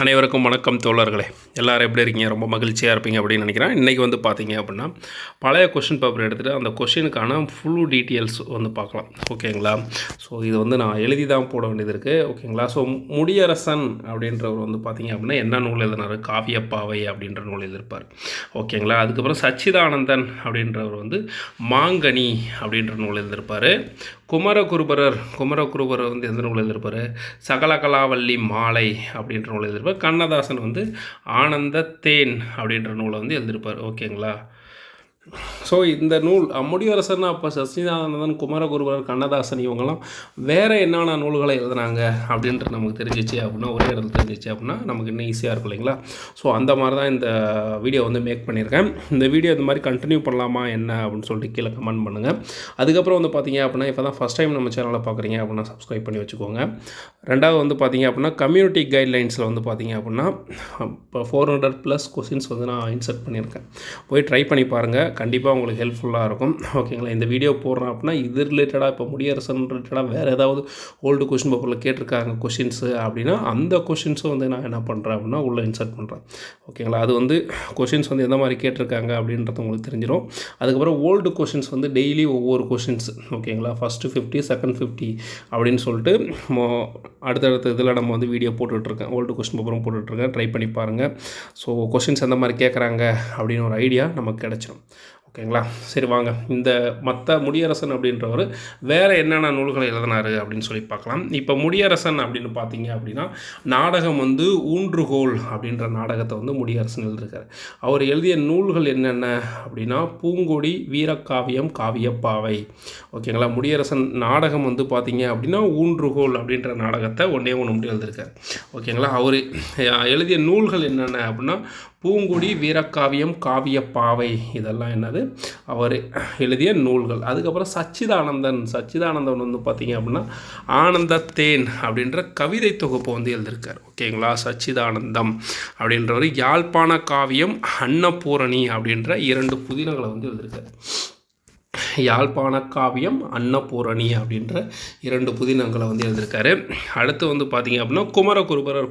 அனைவருக்கும் வணக்கம் தோழர்களே. எல்லோரும் எப்படி இருக்கீங்க? ரொம்ப மகிழ்ச்சியாக இருப்பீங்க அப்படின்னு நினைக்கிறேன். இன்றைக்கி வந்து பார்த்தீங்க அப்படின்னா பழைய கொஷின் பேப்பர் எடுத்துகிட்டு அந்த கொஷினுக்கான ஃபுல் டீட்டெயில்ஸ் வந்து பார்க்கலாம். ஓகேங்களா? ஸோ இது வந்து நான் எழுதி தான் போட வேண்டியது இருக்குது. ஓகேங்களா? ஸோ முடியரசன் அப்படின்றவர் வந்து பார்த்தீங்க அப்படின்னா என்ன நூல் எழுதினார்? காவியப்பாவை அப்படின்ற நூல் எழுதியிருப்பார். ஓகேங்களா? அதுக்கப்புறம் சச்சிதானந்தன் அப்படின்றவர் வந்து மாங்கனி அப்படின்ற நூல் எழுதியிருப்பார். குமரகுருபரர் வந்து எந்த நூல் எழுதியிருப்பார்? சகலகலாவல்லி மாலை அப்படின்ற நூல் எழுதியிருப்பார். கண்ணதாசன் வந்து ஆனந்த தேன் அப்படின்ற நூலை வந்து எழுதியிருப்பார். ஓகேங்களா? ஸோ இந்த நூல் முடியரசன் அப்போ சச்சிதானந்தன், குமரகுருபரர், கண்ணதாசன் இவங்கெல்லாம் வேறு என்னென்ன நூல்களை எழுதுனாங்க அப்படின்ட்டு நமக்கு தெரிஞ்சிச்சு அப்படின்னா, ஒரே இடத்துல தெரிஞ்சிச்சு அப்படின்னா நமக்கு இன்னும் ஈஸியாக இருக்கும் இல்லைங்களா? ஸோ அந்த மாதிரி தான் இந்த வீடியோ வந்து மேக் பண்ணியிருக்கேன். இந்த வீடியோ இந்த மாதிரி கண்டினியூ பண்ணலாமா என்ன அப்படின்னு சொல்லிட்டு கீழே கமெண்ட் பண்ணுங்கள். அதுக்கப்புறம் வந்து பார்த்தீங்க அப்படின்னா, இப்போ தான் ஃபஸ்ட் டைம் நம்ம சேனலை பார்க்குறீங்க அப்படின்னா சப்ஸ்கிரைப் பண்ணி வச்சுக்கோங்க. ரெண்டாவது வந்து பார்த்தீங்க அப்படின்னா கம்யூனிட்டி கைட்லைன்ஸில் வந்து பார்த்தீங்க அப்படின்னா இப்போ 400+ கொஸ்டின்ஸ் வந்து நான் இன்சர்ட் பண்ணியிருக்கேன். போய் ட்ரை பண்ணி பாருங்கள். கண்டிப்பாக உங்களுக்கு ஹெல்ப்ஃபுல்லாக இருக்கும். ஓகேங்களா? இந்த வீடியோ போடுறேன் அப்படின்னா இது ரிலேட்டடாக இப்போ முடியரசன் ரிலேட்டடாக வேறு ஏதாவது ஓல்டு கொஷின் பேப்பரில் கேட்டிருக்காங்க கொஷின்ஸு அப்படின்னா அந்த கொஷின்ஸும் வந்து நான் என்ன பண்ணுறேன் அப்படின்னா உள்ளே இன்சர்ட் பண்ணுறேன். ஓகேங்களா? அது வந்து கொஷின்ஸ் வந்து எந்த மாதிரி கேட்டிருக்காங்க அப்படின்றது உங்களுக்கு தெரிஞ்சிடும். அதுக்கப்புறம் ஓல்டு கொஷின்ஸ் வந்து டெய்லி ஒவ்வொரு கொஷின்ஸ். ஓகேங்களா? ஃபஸ்ட்டு 50 செகண்ட் 50 அப்படின்னு சொல்லிட்டு அடுத்தடுத்த இதில் நம்ம வந்து வீடியோ போட்டுட்ருக்கேன். ஓல்டு கொஸ்டின் பேப்பரும் போட்டுட்ருக்கேன். ட்ரை பண்ணி பாருங்கள். ஸோ கொஷின்ஸ் எந்த மாதிரி கேட்குறாங்க அப்படின்னு ஒரு ஐடியா நமக்கு கிடச்சிடும். ஓகேங்களா? சரி வாங்க, இந்த மற்ற முடியரசன் அப்படின்றவர் வேறு என்னென்ன நூல்களை எழுதினார் அப்படின்னு சொல்லி பார்க்கலாம். இப்போ முடியரசன் அப்படின்னு பார்த்தீங்க அப்படின்னா நாடகம் வந்து ஊன்றுகோல் அப்படின்ற நாடகத்தை வந்து முடியரசன் எழுதியிருக்கார். அவர் எழுதிய நூல்கள் என்னென்ன அப்படின்னா பூங்கொடி, வீரக்காவியம், காவியப்பாவை. ஓகேங்களா? முடியரசன் நாடகம் வந்து பார்த்தீங்க அப்படின்னா ஊன்றுகோல் அப்படின்ற நாடகத்தை ஒன்றே மட்டும் எழுதியிருக்கார். ஓகேங்களா? அவர் எழுதிய நூல்கள் என்னென்ன அப்படின்னா பூங்குடி, வீரக்காவியம், காவியப்பாவை இதெல்லாம் என்னது அவர் எழுதிய நூல்கள். அதுக்கப்புறம் சச்சிதானந்தன் வந்து பார்த்திங்க அப்படின்னா ஆனந்த தேன் அப்படின்ற கவிதை தொகுப்பை வந்து எழுதியிருக்கார். ஓகேங்களா? சச்சிதானந்தம் அப்படின்றவர் யாழ்ப்பாண காவியம், அன்னபூரணி அப்படின்ற 2 புதினங்களை வந்து எழுதியிருக்கார். யாழ்ப்பாண காவியம், அன்னபூரணி அப்படின்ற 2 புதினங்களை வந்து எழுதியிருக்காரு. அடுத்து வந்து பார்த்திங்க அப்படின்னா குமரகுருபரர்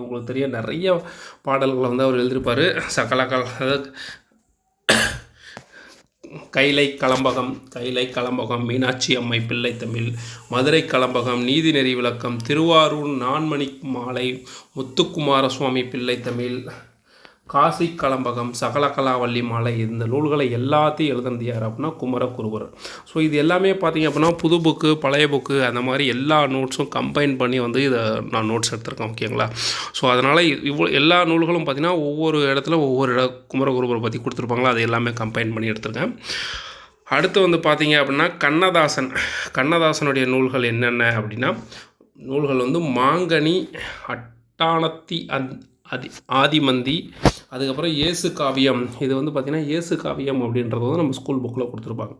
உங்களுக்கு தெரிய நிறைய பாடல்களை வந்து அவர் எழுதியிருப்பார். அதாவது கைலை கலம்பகம், மீனாட்சி அம்மை பிள்ளை தமிழ், மதுரை கலம்பகம், நீதிநெறி விளக்கம், திருவாரூர் நான்மணி மாலை, முத்துக்குமார சுவாமி பிள்ளை தமிழ், காசி கலம்பகம், சகலகலாவல்லி மாலை, இந்த நூல்களை எல்லாத்தையும் எழுதுனது யார் அப்படின்னா குமரகுருபரர். ஸோ இது எல்லாமே பார்த்திங்க அப்படின்னா புது புக்கு, பழைய புக்கு அந்த மாதிரி எல்லா நோட்ஸும் கம்பைன் பண்ணி வந்து இதை நான் நோட்ஸ் எடுத்திருக்கேன். ஓகேங்களா? ஸோ அதனால் எல்லா நூல்களும் பார்த்திங்கன்னா ஒவ்வொரு இடத்துல ஒவ்வொரு குமரகுருபரை பற்றி கொடுத்துருப்பாங்களோ அது எல்லாமே கம்பைன் பண்ணி எடுத்திருக்கேன். அடுத்து வந்து பார்த்திங்க அப்படின்னா கண்ணதாசனுடைய நூல்கள் என்னென்ன அப்படின்னா நூல்கள் வந்து மாங்கனி, அட்டானத்தி ஆதிமந்தி, அதுக்கப்புறம் இயேசு காவியம். இது வந்து பார்த்திங்கன்னா இயேசு காவியம் அப்படின்றது வந்து நம்ம ஸ்கூல் புக்கில் கொடுத்துருப்பாங்க.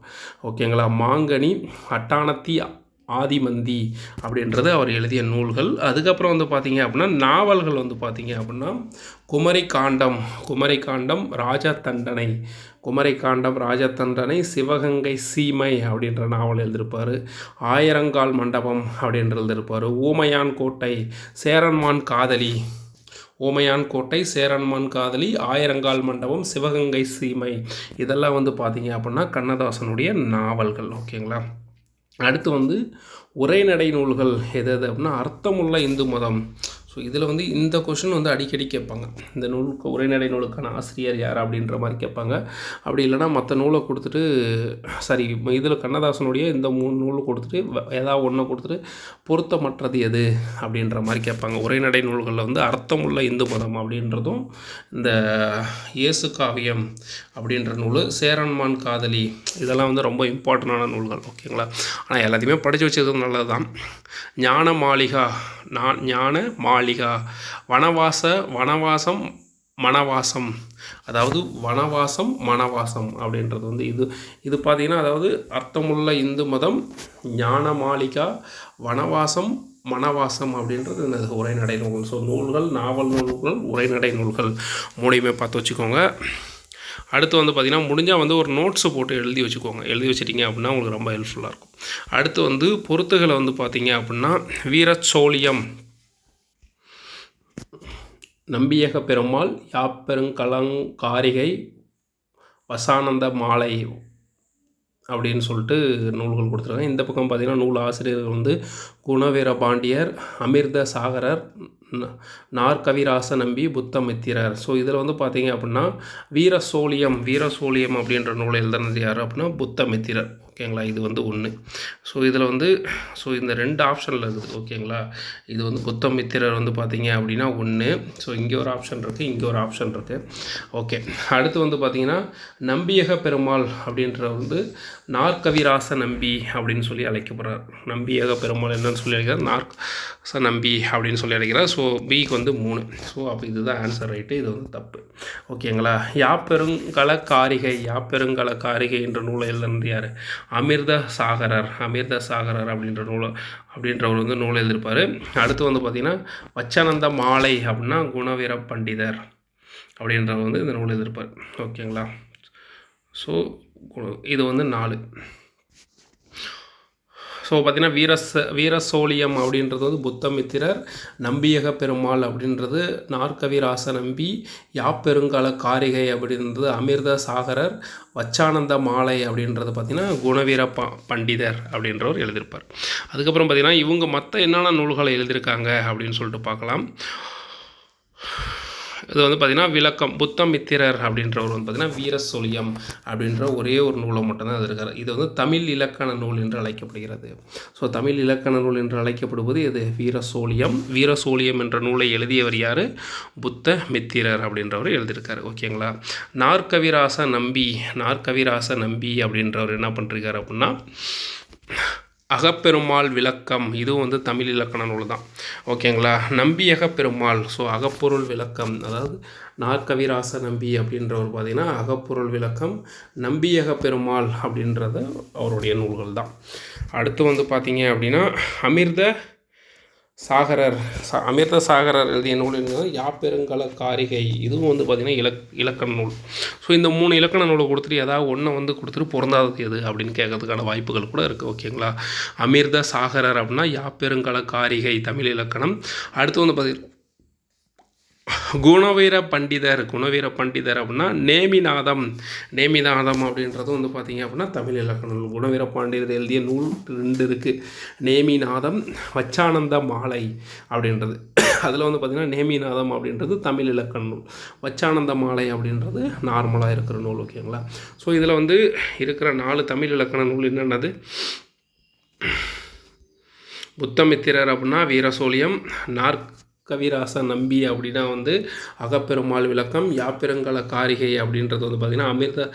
ஓகேங்களா? மாங்கனி, அட்டானத்தி ஆதிமந்தி அப்படின்றது அவர் எழுதிய நூல்கள். அதுக்கப்புறம் வந்து பார்த்திங்க அப்படின்னா நாவல்கள் வந்து பார்த்திங்க அப்படின்னா குமரிக்காண்டம், ராஜதண்டனை, சிவகங்கை சீமை அப்படின்ற நாவல் எழுதியிருப்பார். ஆயிரங்கால் மண்டபம் அப்படின்ற எழுதியிருப்பார். ஊமையான் கோட்டை, சேரன்மான் காதலி, ஆயிரங்கால் மண்டபம், சிவகங்கை சீமை இதெல்லாம் வந்து பார்த்திங்க அப்படின்னா கண்ணதாசனுடைய நாவல்கள். ஓகேங்களா? அடுத்து வந்து உரைநடை நூல்கள் எது அப்படின்னா அர்த்தமுள்ள இந்து மதம். ஸோ இதில் வந்து இந்த கொஷின் வந்து அடிக்கடி கேட்பாங்க. இந்த உரைநடை நூலுக்கான ஆசிரியர் யார் அப்படின்ற மாதிரி கேட்பாங்க. அப்படி இல்லைனா மற்ற நூலை கொடுத்துட்டு இதில் கண்ணதாசனுடைய இந்த 3 நூல் கொடுத்துட்டு ஏதாவது ஒன்றை கொடுத்துட்டு பொருத்தமற்றது எது அப்படின்ற மாதிரி கேட்பாங்க. உரைநடை நூல்களில் வந்து அர்த்தமுள்ள இந்து மதம் அப்படின்றதும், இந்த இயேசு காவியம் அப்படின்ற நூல், சேரன்மான் காதலி இதெல்லாம் வந்து ரொம்ப இம்பார்ட்டண்டான நூல்கள். ஓகேங்களா? ஆனால் எல்லாத்தையுமே படித்து வச்சது நல்லது தான். ஞான மாளிகா, வனவாசம் அதாவது மனவாசம் அப்படின்றது வந்து இது பார்த்திங்கன்னா அதாவது அர்த்தமுள்ள இந்து மதம், ஞான மாளிகா, மனவாசம் அப்படின்றது இந்த உரைநடை நூல்கள். ஸோ நூல்கள், நாவல் நூல்கள், உரைநடை நூல்கள் 3யுமே பார்த்து வச்சுக்கோங்க. அடுத்து வந்து பார்த்திங்கன்னா முடிஞ்சால் வந்து ஒரு நோட்ஸு போட்டு எழுதி வச்சுட்டிங்க அப்படின்னா உங்களுக்கு ரொம்ப ஹெல்ப்ஃபுல்லாக இருக்கும். அடுத்து வந்து பொருத்துகளை வந்து பார்த்திங்க அப்படின்னா வீரச்சோழியம், நம்பியக பெருமாள் யாப்பெருங்கலங்காரிகை வசானந்த மாலை அப்படின்னு சொல்லிட்டு நூல்கள் கொடுத்துருக்காங்க. இந்த பக்கம் பார்த்திங்கன்னா நூல் ஆசிரியர்கள் வந்து குணவீர பாண்டியர், அமிர்த சாகரர், நாற்கவிராச நம்பி, புத்தமித்திரர். ஸோ இதில் வந்து பார்த்திங்க அப்படின்னா வீரசோழியம் அப்படின்ற நூலை எழுதுனது யார் அப்படின்னா புத்தமித்திரர். ஓகேங்களா, இது வந்து ஒன்று. ஸோ இதில் வந்து இந்த 2 ஆப்ஷனில் இருக்குது. ஓகேங்களா, இது வந்து புத்தமித்திரர் வந்து பார்த்திங்க அப்படின்னா 1. ஸோ இங்கே ஒரு ஆப்ஷன் இருக்குது, இங்கே ஒரு ஆப்ஷன் இருக்குது. ஓகே, அடுத்து வந்து பார்த்திங்கன்னா நம்பியக பெருமாள் அப்படின்ற வந்து நாற்கவிராச நம்பி அப்படின்னு சொல்லி அழைக்கப்படுறார். நம்பியக பெருமாள் என்னன்னு சொல்லி அழைக்கிறார், நாற்கவிராச நம்பி அப்படின்னு சொல்லி அழைக்கிறார். ஸோ பிக்கு வந்து 3. ஸோ அப்போ இதுதான் ஆன்சர் ரைட்டு, இது வந்து தப்பு. ஓகேங்களா, யாப்பெருங்கலக்காரிகை என்ற நூலை எழுதுனது யார், அமிர்த சாகரர் அப்படின்றவர் வந்து நூலை எழுதியிருப்பார். அடுத்து வந்து பார்த்திங்கன்னா வச்சானந்த மாலை அப்படின்னா குணவீர பண்டிதர் அப்படின்றவர் வந்து இந்த நூலை எழுதியிருப்பார். ஓகேங்களா, ஸோ இது வந்து 4. ஸோ பார்த்திங்கன்னா வீரசோழியம் அப்படின்றது வந்து புத்தமித்திரர், நம்பியக பெருமாள் அப்படின்றது நாற்கவிராச நம்பி, யாப்பெருங்கல காரிகை அப்படின்றது அமிர்த சாகரர், வச்சானந்த மாலை அப்படின்றது பார்த்திங்கன்னா குணவீர பண்டிதர் அப்படின்றவர் எழுதியிருப்பார். அதுக்கப்புறம் பார்த்திங்கன்னா இவங்க மற்ற என்னென்ன நூல்களை எழுதியிருக்காங்க அப்படின்னு சொல்லிட்டு பார்க்கலாம். இது வந்து பார்த்திங்கன்னா விளக்கம், புத்தமித்திரர் அப்படின்றவர் வந்து பார்த்திங்கன்னா வீரசோழியம் அப்படின்ற ஒரே ஒரு நூலை மட்டும்தான் அது இருக்கார். இது வந்து தமிழ் இலக்கண நூல் என்று அழைக்கப்படுகிறது. ஸோ தமிழ் இலக்கண நூல் என்று அழைக்கப்படுவது இது வீரசோழியம் என்ற நூலை எழுதியவர் யார், புத்தமித்திரர் அப்படின்றவர் எழுதியிருக்காரு. ஓகேங்களா, நாற்கவிராச நம்பி அப்படின்றவர் என்ன பண்ணிருக்காரு அப்படின்னா அகப்பெருமாள் விளக்கம், இதுவும் வந்து தமிழ் இலக்கண நூல் தான். ஓகேங்களா, நம்பியக பெருமாள், ஸோ அகப்பொருள் விளக்கம், அதாவது நாற்கவிராச நம்பி அப்படின்றவர் பார்த்திங்கன்னா அகப்பொருள் விளக்கம், நம்பியக பெருமாள் அப்படின்றது அவருடைய நூல்கள் தான். அடுத்து வந்து பார்த்திங்க அப்படின்னா அமிர்த சாகரர் எழுதிய நூல் என்னது, யாப்பெருங்கல காரிகை, இதுவும் வந்து பார்த்திங்கன்னா இலக்கண நூல். ஸோ இந்த 3 இலக்கண நூலை கொடுத்துட்டு ஏதாவது ஒன்றை வந்து கொடுத்துட்டு பொருந்தாதது எது அப்படின்னு கேட்கறதுக்கான வாய்ப்புகள் கூட இருக்குது. ஓகேங்களா, அமிர்த சாகரர் அப்படின்னா யாப்பெருங்கல காரிகை தமிழ் இலக்கணம். அடுத்து வந்து பார்த்திங்கன்னா குணவீர பண்டிதர் அப்படின்னா நேமிநாதம் அப்படின்றது வந்து பார்த்திங்க அப்படின்னா தமிழ் இலக்கண நூல். குணவீர பண்டிதர் எழுதிய நூல் 2 இருக்குது, நேமிநாதம், வச்சானந்த மாலை அப்படின்றது. அதில் வந்து பார்த்திங்கன்னா நேமிநாதம் அப்படின்றது தமிழ் இலக்கண நூல், வச்சானந்த மாலை அப்படின்றது நார்மலாக இருக்கிற நூல். ஓகேங்களா, ஸோ இதில் வந்து இருக்கிற 4 தமிழ் இலக்கண நூல் என்னென்னது, புத்தமித்திரர் அப்படின்னா வீரசோழியம், கவிராச நம்பி அப்படின்னா வந்து அகப்பெருமாள் விளக்கம், யாப்பெருங்கல காரிகை அப்படின்றது வந்து பார்த்திங்கன்னா அமிர்த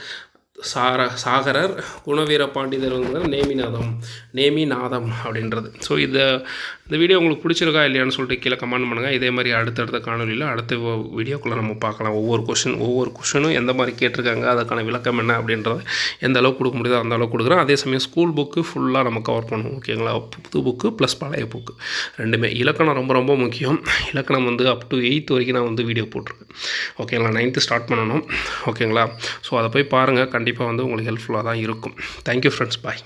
சாகரர், குணவீர பாண்டிதர் வந்து நேமிநாதம் அப்படின்றது. ஸோ இந்த வீடியோ உங்களுக்கு பிடிச்சிருக்கா இல்லையான்னு சொல்லிட்டு கீழே கமெண்ட் பண்ணுங்கள். இதே மாதிரி அடுத்தடுத்த காணொலியில் அடுத்த வீடியோக்குள்ளே நம்ம பார்க்கலாம். ஒவ்வொரு கொஷனும் எந்த மாதிரி கேட்டிருக்காங்க, அதுக்கான விளக்கம் என்ன அப்படின்றத எந்த அளவுக்கு கொடுக்க முடியுதோ அந்த அளவுக்கு கொடுக்குறோம். அதே சமயம் ஸ்கூல் புக்கு ஃபுல்லாக நம்ம கவர் பண்ணுவோம். ஓகேங்களா, புது புக்கு ப்ளஸ் பழைய புக்கு ரெண்டுமே. இலக்கணம் ரொம்ப ரொம்ப முக்கியம். இலக்கணம் வந்து அப் டு 8th வரைக்கும் நான் வந்து வீடியோ போட்டிருக்கேன். ஓகேங்களா, 9th ஸ்டார்ட் பண்ணணும். ஓகேங்களா, ஸோ அதை போய் பாருங்கள், கண்டிப்பாக வந்து உங்களுக்கு ஹெல்ப்ஃபுல்லாக தான் இருக்கும். தேங்க்யூ ஃப்ரெண்ட்ஸ், பாய்.